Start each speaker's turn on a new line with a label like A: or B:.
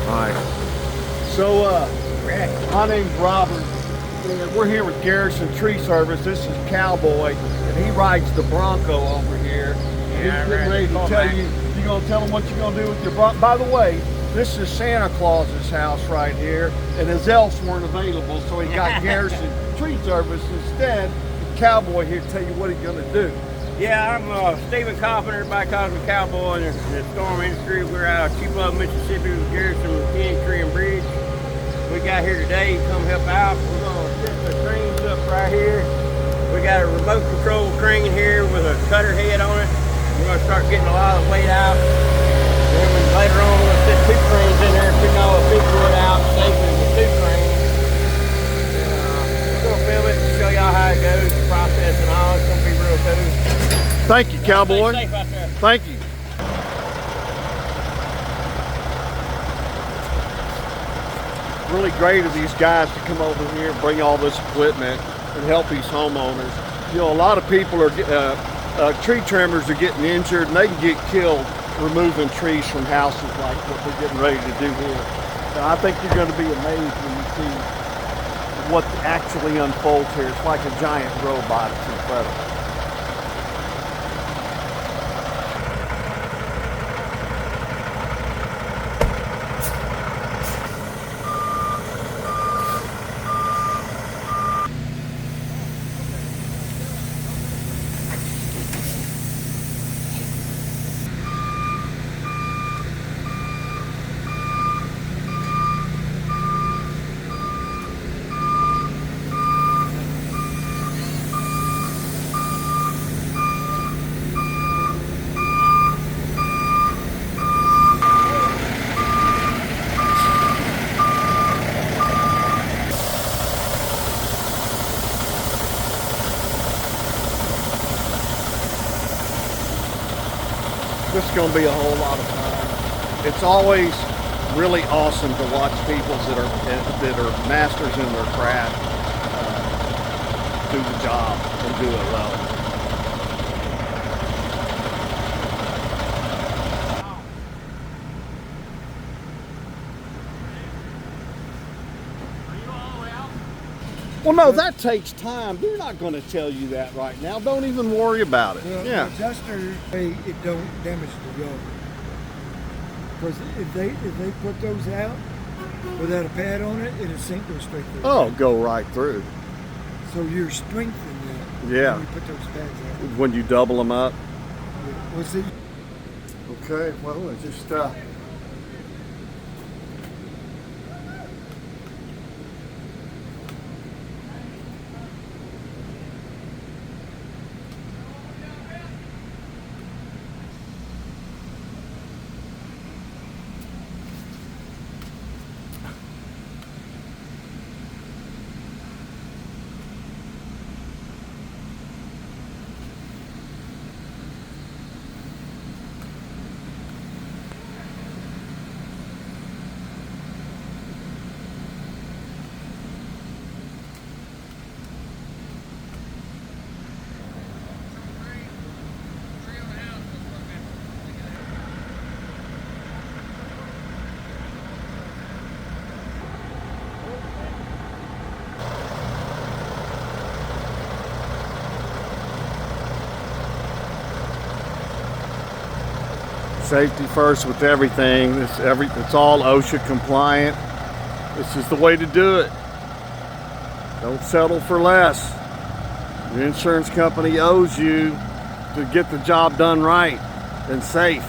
A: All right. So, my name's Robert, and we're here with Garrison Tree Service. This is Cowboy, and he rides the Bronco over here.
B: Yeah,
A: He's getting ready to tell you. You gonna tell him what you're gonna do with your Bronco? By the way, this is Santa Claus's house right here, and his elves weren't available, so he got Garrison Tree Service instead. The Cowboy here to tell you what he's gonna do.
B: Yeah, I'm Stephen Carpenter, everybody calls me Cowboy in the storm industry. We're out of Chief Love, Mississippi with Garrison Tree and Bridge. We got here today to come help out. We're gonna set the cranes up right here. We got a remote control crane here with a cutter head on it. We're gonna start getting a lot of the weight out. Then later on, we're gonna set two cranes in there, picking all the big wood out safely with two cranes. We're gonna film it and show y'all how it goes, the process and all. It's gonna be real cool.
A: Thank you, Cowboy.
B: Stay safe out there.
A: Thank you. Really great of these guys to come over here and bring all this equipment and help these homeowners. You know, a lot of people are, tree trimmers are getting injured and they can get killed removing trees from houses like what we're getting ready to do here. So I think you're going to be amazed when you see what actually unfolds here. It's like a giant robot. It's incredible. This is going to be a whole lot of fun. It's always really awesome to watch people that are masters in their craft do the job and do it well. Well, no, that takes time. They're not going to tell you that right now. Don't even worry about it.
C: Well,
A: yeah.
C: the adjuster, it don't damage the road. Because if they put those out without a pad on it, it'll sink those straight through.
A: Oh, go right through.
C: So you're strengthening that.
A: Yeah.
C: When you put those pads out.
A: When you double them up.
C: Yeah. Well, see.
A: Okay. Well, I just. Safety first with everything. It's all OSHA compliant. This is the way to do it. Don't settle for less. Your insurance company owes you to get the job done right and safe.